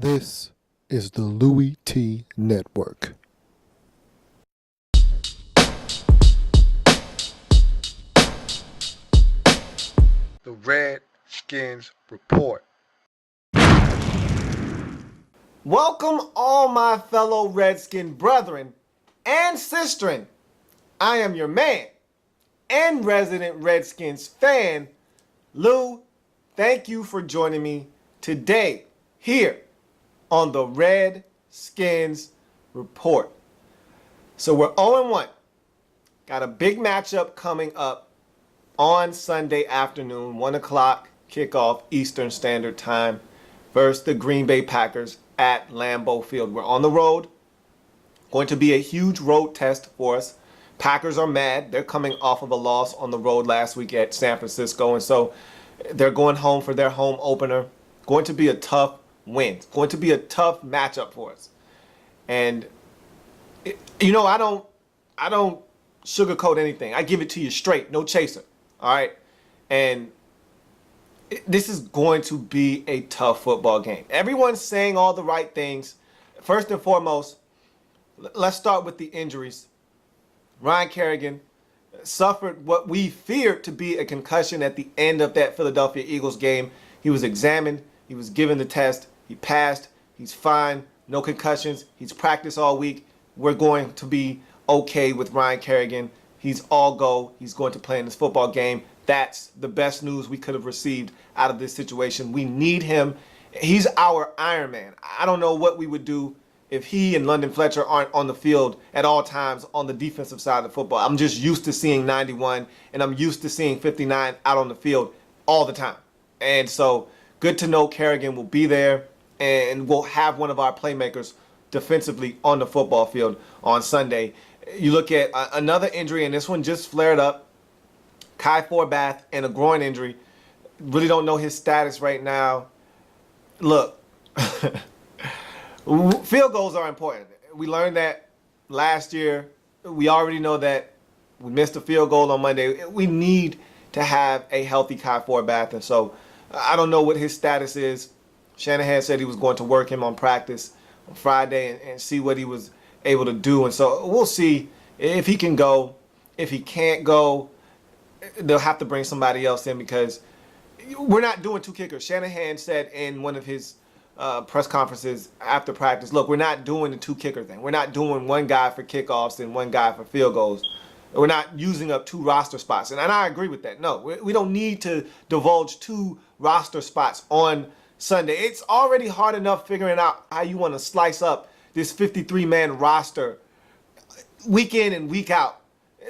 This is the Louie T Network. The Redskins Report. Welcome all my fellow Redskin brethren and sisterin. I am your man and resident Redskins fan, Lou. Thank you for joining me today here on the Redskins Report. So we're 0-1. Got a big matchup coming up on Sunday afternoon, 1 o'clock kickoff Eastern Standard Time versus the Green Bay Packers at Lambeau Field. We're on the road. Going to be a huge road test for us. Packers are mad. They're coming off of a loss on the road last week at San Francisco, and so they're going home for their home opener. Going to be a tough win. It's going to be a tough matchup for us. And I don't sugarcoat anything. I give it to you straight, no chaser. All right, and this is going to be a tough football game. Everyone's saying all the right things. First and foremost, let's start with the injuries. Ryan Kerrigan suffered what we feared to be a concussion at the end of that Philadelphia Eagles game. He was examined. He was given the test. He passed. He's fine. No concussions. He's practiced all week. We're going to be okay with Ryan Kerrigan. He's all go. He's going to play in this football game. That's the best news we could have received out of this situation. We need him. He's our Iron Man. I don't know what we would do if he and London Fletcher aren't on the field at all times on the defensive side of the football. I'm just used to seeing 91, and I'm used to seeing 59 out on the field all the time. And so good to know Kerrigan will be there, and we'll have one of our playmakers defensively on the football field on Sunday. You look at another injury, and this one just flared up. Kai Forbath and a groin injury. Really don't know his status right now. Look, field goals are important. We learned that last year. We already know that we missed a field goal on Monday. We need to have a healthy Kai Forbath, and so I don't know what his status is. Shanahan said he was going to work him on practice on Friday and see what he was able to do, and so we'll see if he can go. If he can't go, they'll have to bring somebody else in because we're not doing two kickers. Shanahan said in one of his press conferences after practice, look, we're not doing the two kicker thing. We're not doing one guy for kickoffs and one guy for field goals. We're not using up two roster spots. And I agree with that. No, we don't need to divulge two roster spots on Sunday. It's already hard enough figuring out how you want to slice up this 53-man roster week in and week out.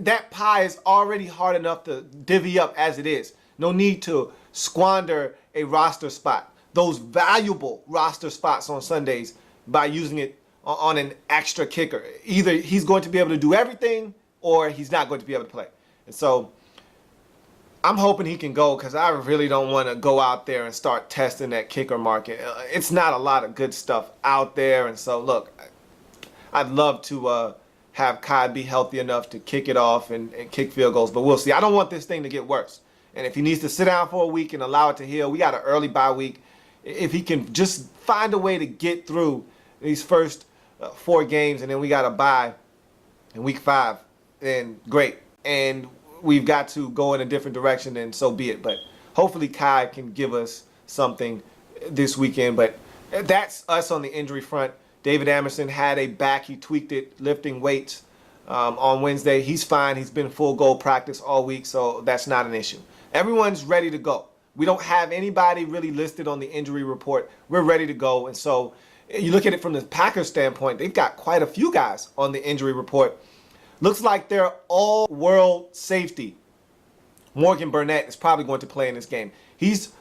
That pie is already hard enough to divvy up as it is. No need to squander a roster spot, those valuable roster spots on Sundays, by using it on an extra kicker. Either he's going to be able to do everything or he's not going to be able to play. And so I'm hoping he can go because I really don't want to go out there and start testing that kicker market. It's not a lot of good stuff out there. And so, look, I'd love to have Kai be healthy enough to kick it off and kick field goals, but we'll see. I don't want this thing to get worse. And if he needs to sit down for a week and allow it to heal, we got an early bye week. If he can just find a way to get through these first 4 games, and then we got a bye in week 5, then great. And we've got to go in a different direction, then so be it. But hopefully Kai can give us something this weekend. But that's us on the injury front. David Amerson had a back. He tweaked it lifting weights on Wednesday. He's fine. He's been full go practice all week, so that's not an issue. Everyone's ready to go. We don't have anybody really listed on the injury report. We're ready to go. And so you look at it from the Packers standpoint, they've got quite a few guys on the injury report. Looks like they're all-world safety. Morgan Burnett is probably going to play in this game. He's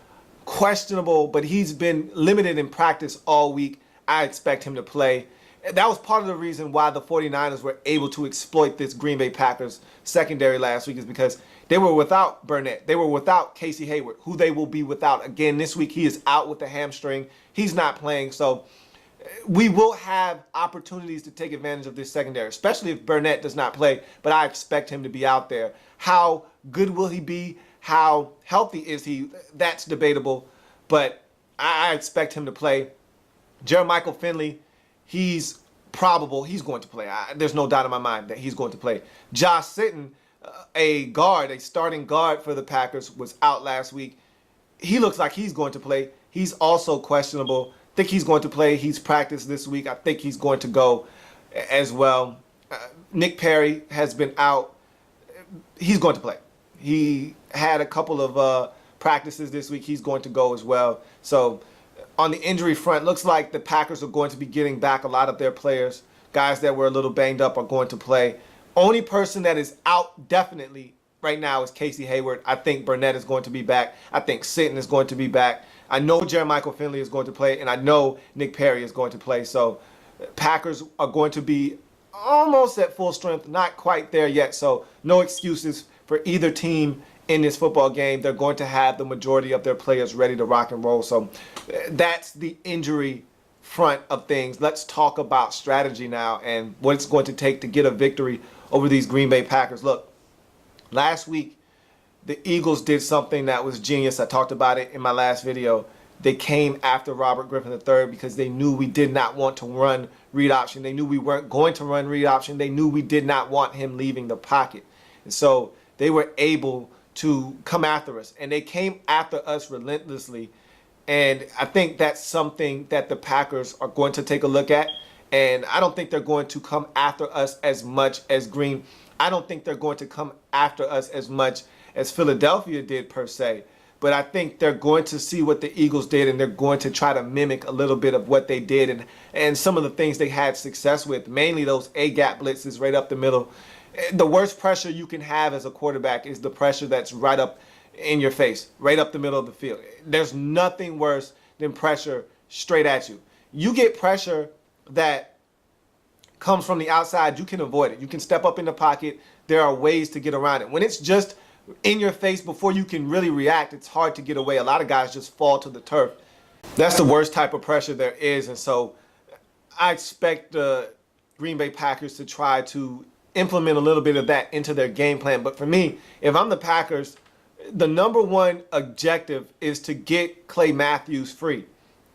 questionable, but he's been limited in practice all week. I expect him to play. That was part of the reason why the 49ers were able to exploit this Green Bay Packers secondary last week, is because they were without Burnett. They were without Casey Hayward, who they will be without again this week. He is out with the hamstring. He's not playing. So we will have opportunities to take advantage of this secondary, especially if Burnett does not play, but I expect him to be out there. How good will he be? How healthy is he? That's debatable, but I expect him to play. Jermichael Finley, he's probable he's going to play. There's no doubt in my mind that he's going to play. Josh Sitton, a starting guard for the Packers, was out last week. He looks like he's going to play. He's also questionable. I think he's going to play. He's practiced this week. I think he's going to go as well. Nick Perry has been out. He's going to play. He had a couple of practices this week. He's going to go as well. So on the injury front, looks like the Packers are going to be getting back a lot of their players. Guys that were a little banged up are going to play. Only person that is out definitely right now is Casey Hayward. I think Burnett is going to be back. I think Sitton is going to be back. I know Jermichael Finley is going to play, and I know Nick Perry is going to play. So Packers are going to be almost at full strength, not quite there yet. So no excuses for either team in this football game. They're going to have the majority of their players ready to rock and roll. So that's the injury front of things. Let's talk about strategy now and what it's going to take to get a victory over these Green Bay Packers. Look, last week, the Eagles did something that was genius. I talked about it in my last video. They came after Robert Griffin III because they knew we did not want to run read option. They knew we weren't going to run read option. They knew we did not want him leaving the pocket. And so they were able to come after us. And they came after us relentlessly. And I think that's something that the Packers are going to take a look at. And I don't think they're going to come after us as much as Green. I don't think they're going to come after us as much as Philadelphia did per se. But I think they're going to see what the Eagles did, and they're going to try to mimic a little bit of what they did and some of the things they had success with, mainly those A-gap blitzes right up the middle. The worst pressure you can have as a quarterback is the pressure that's right up in your face, right up the middle of the field. There's nothing worse than pressure straight at you. You get pressure that comes from the outside, you can avoid it. You can step up in the pocket. There are ways to get around it. When it's just in your face before you can really react, it's hard to get away. A lot of guys just fall to the turf. That's the worst type of pressure there is. And so I expect the Green Bay Packers to try to implement a little bit of that into their game plan. But for me, if I'm the Packers, the number one objective is to get Clay Matthews free.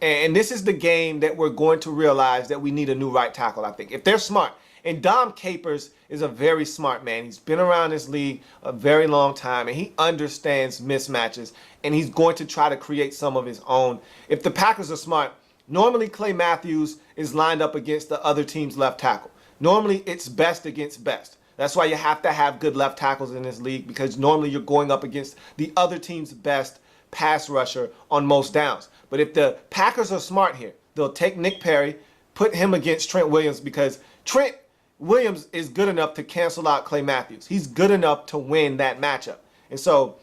And this is the game that we're going to realize that we need a new right tackle, I think. If they're smart. And Dom Capers is a very smart man. He's been around this league a very long time, and he understands mismatches, and he's going to try to create some of his own. If the Packers are smart, normally Clay Matthews is lined up against the other team's left tackle. Normally it's best against best. That's why you have to have good left tackles in this league, because normally you're going up against the other team's best pass rusher on most downs. But if the Packers are smart here, they'll take Nick Perry, put him against Trent Williams, because Trent Williams is good enough to cancel out Clay Matthews. He's good enough to win that matchup. And so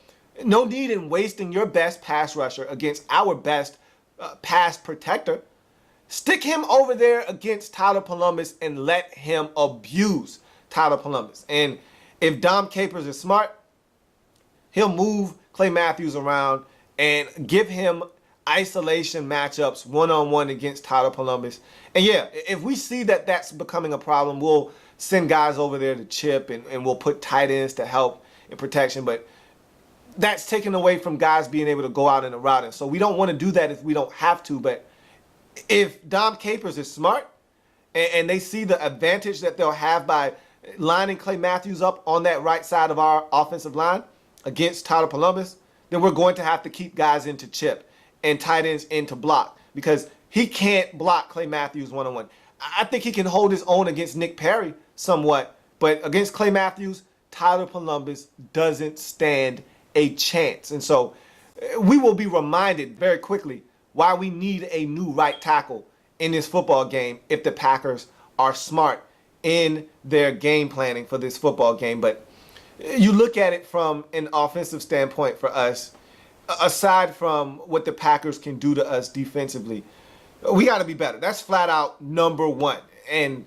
no need in wasting your best pass rusher against our best pass protector. Stick him over there against Tyler Columbus and let him abuse Tyler Columbus. And if Dom Capers is smart, he'll move Clay Matthews around and give him isolation matchups one-on-one against Tyler Columbus. And yeah, if we see that that's becoming a problem, we'll send guys over there to chip and we'll put tight ends to help in protection. But that's taken away from guys being able to go out in the route. And so we don't want to do that if we don't have to. But if Dom Capers is smart and they see the advantage that they'll have by lining Clay Matthews up on that right side of our offensive line against Tyler Columbus, then we're going to have to keep guys into chip and tight ends into block, because he can't block Clay Matthews one-on-one. I think he can hold his own against Nick Perry somewhat, but against Clay Matthews, Tyler Columbus doesn't stand a chance. And so we will be reminded very quickly why we need a new right tackle in this football game if the Packers are smart in their game planning for this football game. But you look at it from an offensive standpoint for us, aside from what the Packers can do to us defensively, we got to be better. That's flat out number one. And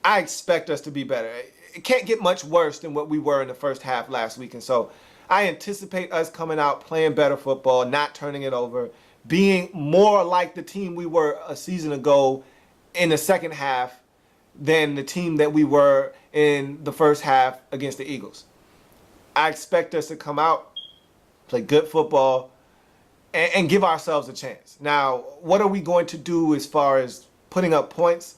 I expect us to be better. It can't get much worse than what we were in the first half last week. And so I anticipate us coming out playing better football, not turning it over, being more like the team we were a season ago in the second half than the team that we were in the first half against the Eagles. I expect us to come out, play good football, and give ourselves a chance. Now, what are we going to do as far as putting up points?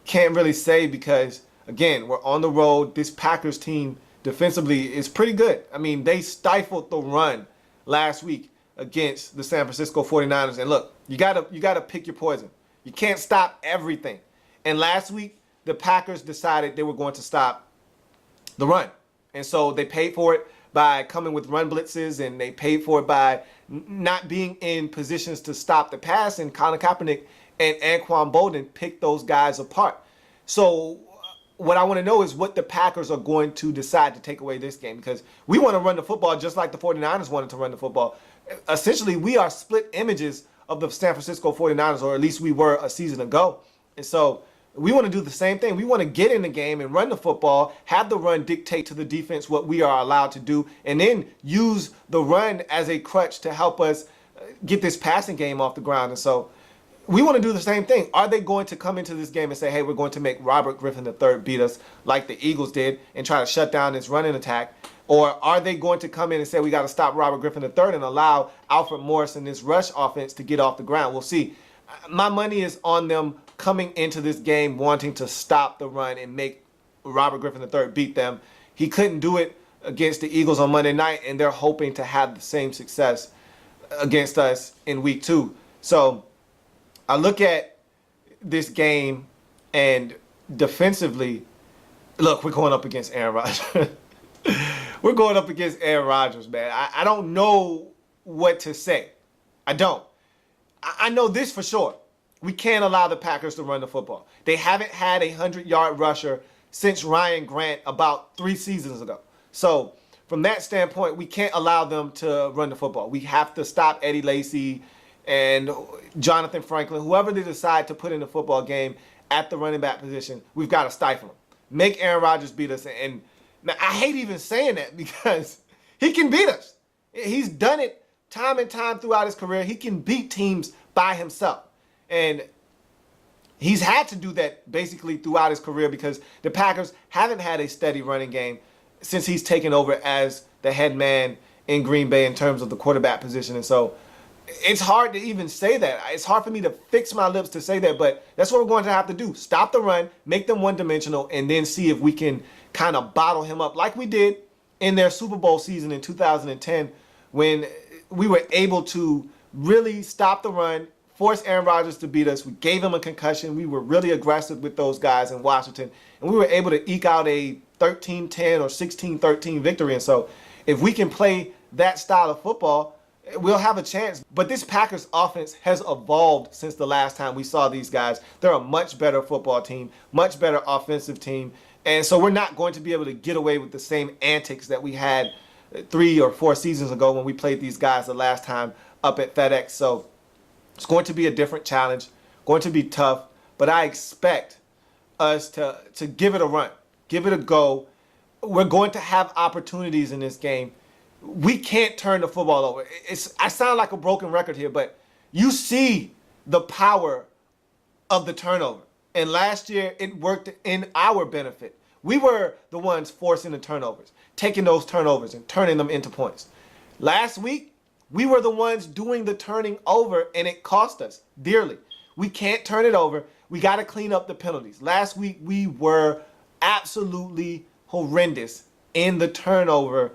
Can't really say because, again, we're on the road. This Packers team defensively is pretty good. I mean, they stifled the run last week against the San Francisco 49ers. And look, you gotta pick your poison. You can't stop everything. And last week, the Packers decided they were going to stop the run. And so they paid for it by coming with run blitzes, and they paid for it by not being in positions to stop the pass. And Colin Kaepernick and Anquan Bolden picked those guys apart. So what I want to know is what the Packers are going to decide to take away this game, because we want to run the football just like the 49ers wanted to run the football. Essentially, we are split images of the San Francisco 49ers, or at least we were a season ago. And so we want to do the same thing. We want to get in the game and run the football, have the run dictate to the defense what we are allowed to do, and then use the run as a crutch to help us get this passing game off the ground. And so we want to do the same thing. Are they going to come into this game and say, hey, we're going to make Robert Griffin III beat us like the Eagles did and try to shut down this running attack? Or are they going to come in and say, we got to stop Robert Griffin III and allow Alfred Morris and this rush offense to get off the ground? We'll see. My money is on them coming into this game wanting to stop the run and make Robert Griffin III beat them. He couldn't do it against the Eagles on Monday night, and they're hoping to have the same success against us in week 2. So I look at this game, and defensively, look, we're going up against Aaron Rodgers. We're going up against Aaron Rodgers, man. I don't know what to say. I don't. I know this for sure. We can't allow the Packers to run the football. They haven't had a 100-yard rusher since Ryan Grant about 3 seasons ago. So from that standpoint, we can't allow them to run the football. We have to stop Eddie Lacy and Jonathan Franklin, whoever they decide to put in the football game at the running back position. We've got to stifle them. Make Aaron Rodgers beat us. And man, I hate even saying that because he can beat us. He's done it time and time throughout his career. He can beat teams by himself. And he's had to do that basically throughout his career because the Packers haven't had a steady running game since he's taken over as the head man in Green Bay in terms of the quarterback position. And so it's hard to even say that. It's hard for me to fix my lips to say that, but that's what we're going to have to do. Stop the run, make them one-dimensional, and then see if we can kind of bottle him up like we did in their Super Bowl season in 2010 when we were able to really stop the run, force Aaron Rodgers to beat us. We gave him a concussion. We were really aggressive with those guys in Washington, and we were able to eke out a 13-10 or 16-13 victory. And so if we can play that style of football, we'll have a chance. But this Packers offense has evolved since the last time we saw these guys. They're a much better football team, much better offensive team. And so we're not going to be able to get away with the same antics that we had 3 or 4 seasons ago when we played these guys the last time up at FedEx. So it's going to be a different challenge, going to be tough, but I expect us to give it a run, give it a go. We're going to have opportunities in this game. We can't turn the football over. I sound like a broken record here, but you see the power of the turnover. And last year, it worked in our benefit. We were the ones forcing the turnovers, taking those turnovers and turning them into points. Last week, we were the ones doing the turning over, and it cost us dearly. We can't turn it over. We got to clean up the penalties. Last week, we were absolutely horrendous in the turnover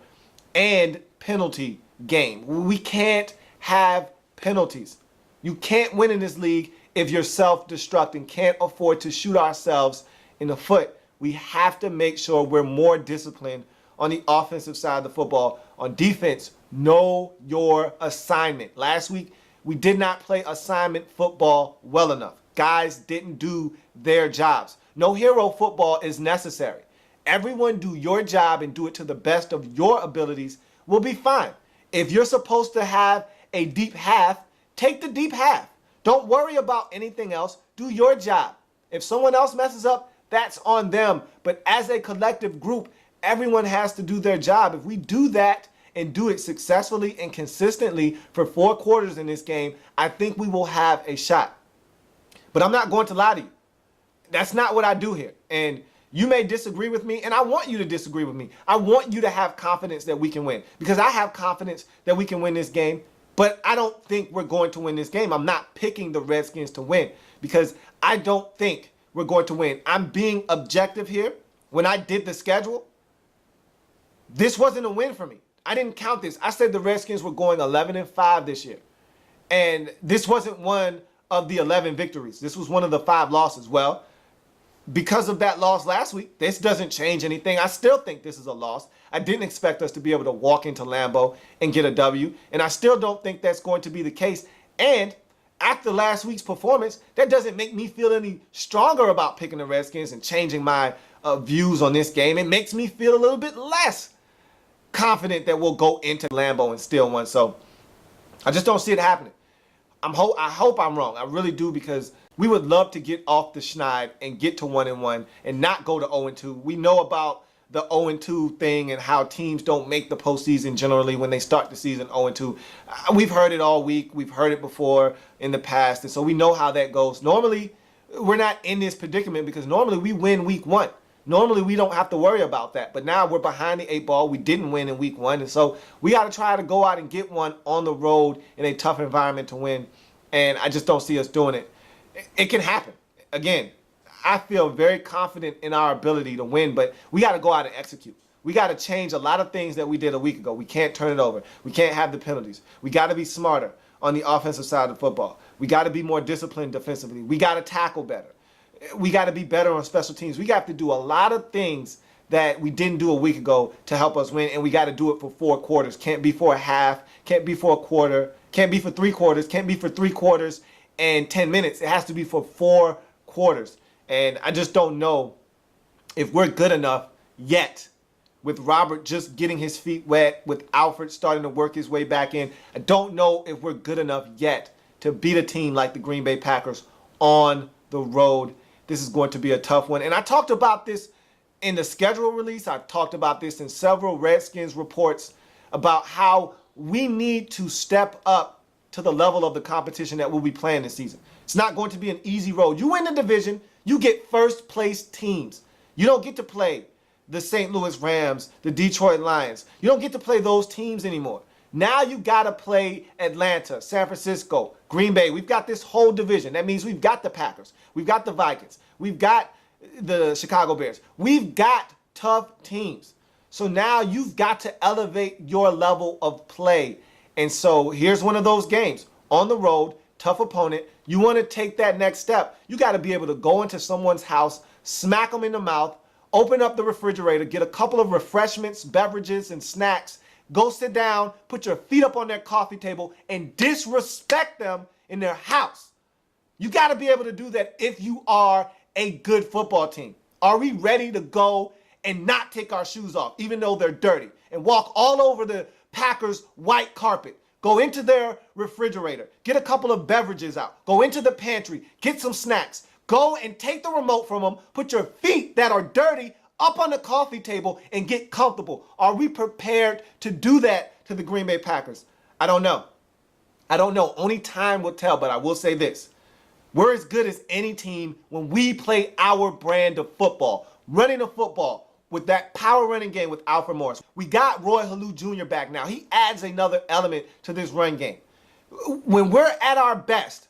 and penalty game. We can't have penalties. You can't win in this league if you're self-destructing, can't afford to shoot ourselves in the foot. We have to make sure we're more disciplined on the offensive side of the football. On defense, know your assignment. Last week, we did not play assignment football well enough. Guys didn't do their jobs. No hero football is necessary. Everyone do your job and do it to the best of your abilities. We'll be fine. If you're supposed to have a deep half, take the deep half. Don't worry about anything else. Do your job. If someone else messes up, that's on them. But as a collective group, everyone has to do their job. If we do that and do it successfully and consistently for 4 quarters in this game, I think we will have a shot. But I'm not going to lie to you. That's not what I do here. And you may disagree with me, and I want you to disagree with me. I want you to have confidence that we can win, because I have confidence that we can win this game. But I don't think we're going to win this game. I'm not picking the Redskins to win because I don't think we're going to win. I'm being objective here. When I did the schedule, this wasn't a win for me. I didn't count this. I said the Redskins were going 11-5 this year. And this wasn't one of the 11 victories. This was one of the 5 losses. Well, because of that loss last week, this doesn't change anything. I still think this is a loss. I didn't expect us to be able to walk into Lambeau and get a W, and I still don't think that's going to be the case. And after last week's performance, that doesn't make me feel any stronger about picking the Redskins and changing my views on this game. It makes me feel a little bit less confident that we'll go into Lambeau and steal one. So I just don't see it happening. I hope I'm wrong. I really do, because we would love to get off the schneid and get to 1-1 and not go to 0-2. We know about the 0-2 thing and how teams don't make the postseason generally when they start the season 0-2. We've heard it all week. We've heard it before in the past, and so we know how that goes. Normally, we're not in this predicament because normally we win week 1. Normally, we don't have to worry about that. But now we're behind the 8 ball. We didn't win in week 1. And so we got to try to go out and get one on the road in a tough environment to win. And I just don't see us doing it. It can happen. Again, I feel very confident in our ability to win, but we got to go out and execute. We got to change a lot of things that we did a week ago. We can't turn it over. We can't have the penalties. We got to be smarter on the offensive side of the football. We got to be more disciplined defensively. We got to tackle better. We got to be better on special teams. We got to do a lot of things that we didn't do a week ago to help us win, and we got to do it for 4 quarters. Can't be for a half, can't be for a quarter, can't be for 3 quarters, can't be for 3 quarters and 10 minutes. It has to be for 4 quarters. And I just don't know if we're good enough yet, with Robert just getting his feet wet, with Alfred starting to work his way back in. I don't know if we're good enough yet to beat a team like the Green Bay Packers on the road. This is going to be a tough one. And I talked about this in the schedule release. I talked about this in several Redskins reports about how we need to step up to the level of the competition that we'll be playing this season. It's not going to be an easy road. You win the division, you get first place teams. You don't get to play the St. Louis Rams, the Detroit Lions. You don't get to play those teams anymore. Now you got to play Atlanta, San Francisco, Green Bay. We've got this whole division. That means we've got the Packers. We've got the Vikings. We've got the Chicago Bears. We've got tough teams. So now you've got to elevate your level of play. And so here's one of those games. On the road, tough opponent. You want to take that next step. You got to be able to go into someone's house, smack them in the mouth, open up the refrigerator, get a couple of refreshments, beverages, and snacks, go sit down, put your feet up on their coffee table, and disrespect them in their house. You got to be able to do that if you are a good football team. Are we ready to go and not take our shoes off, even though they're dirty, and walk all over the Packers' white carpet? Go into their refrigerator, get a couple of beverages out, go into the pantry, get some snacks, go and take the remote from them, put your feet that are dirty up on the coffee table and get comfortable. Are we prepared to do that to the Green Bay Packers? I don't know. I don't know. Only time will tell, but I will say this. We're as good as any team when we play our brand of football, running the football with that power running game with Alfred Morris. We got Roy Halou Jr. back now. He adds another element to this run game. When we're at our best,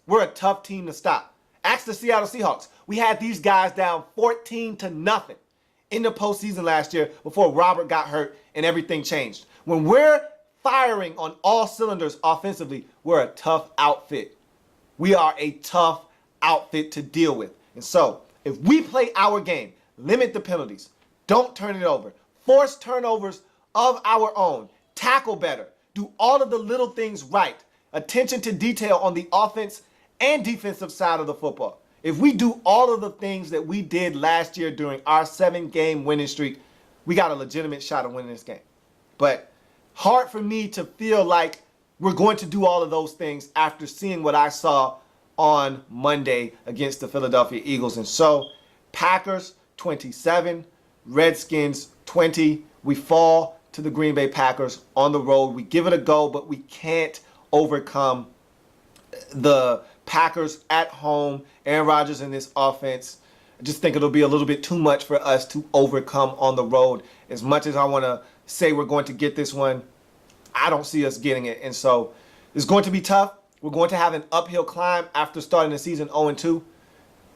we're a tough team to stop. Ask the Seattle Seahawks. We had these guys down 14-0 in the postseason last year before Robert got hurt and everything changed. When we're firing on all cylinders offensively, we're a tough outfit. We are a tough outfit to deal with. And so, if we play our game, limit the penalties, don't turn it over, force turnovers of our own, tackle better, do all of the little things right, attention to detail on the offense and defensive side of the football. If we do all of the things that we did last year during our 7-game winning streak, we got a legitimate shot at winning this game. But hard for me to feel like we're going to do all of those things after seeing what I saw on Monday against the Philadelphia Eagles. And so, Packers 27, Redskins 20. We fall to the Green Bay Packers on the road. We give it a go, but we can't overcome the Packers at home. Aaron Rodgers in this offense. I just think it'll be a little bit too much for us to overcome on the road. As much as I want to say we're going to get this one, I don't see us getting it. And so It's going to be tough. We're going to have an uphill climb after starting the season 0-2.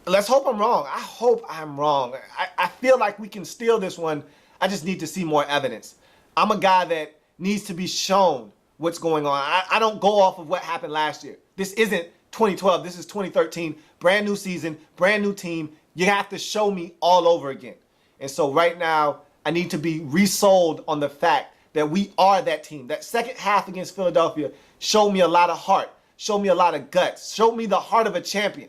Let's hope I'm wrong. I hope I'm wrong. I feel like we can steal this one. I just need to see more evidence. I'm a guy that needs to be shown what's going on. I don't go off of what happened last year. This isn't 2012. This is 2013. Brand new season, brand new team. You have to show me all over again. And so right now, I need to be resold on the fact that we are that team. That second half against Philadelphia showed me a lot of heart, showed me a lot of guts, showed me the heart of a champion.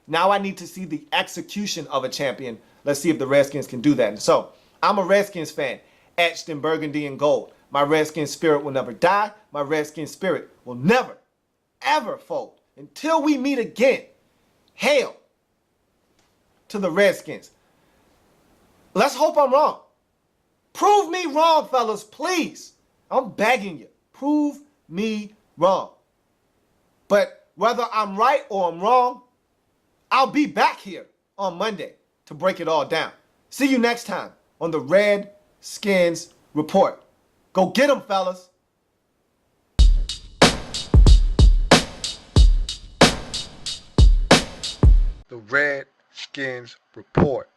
Now I need to see the execution of a champion. Let's see if the Redskins can do that. And so I'm a Redskins fan, etched in burgundy and gold. My Redskins spirit will never die. My Redskins spirit will never, ever fold until we meet again. Hail to the Redskins. Let's hope I'm wrong. Prove me wrong, fellas, please. I'm begging you. Prove me wrong. But whether I'm right or I'm wrong, I'll be back here on Monday to break it all down. See you next time on the Redskins Report. Go get them, fellas. The Redskins Report.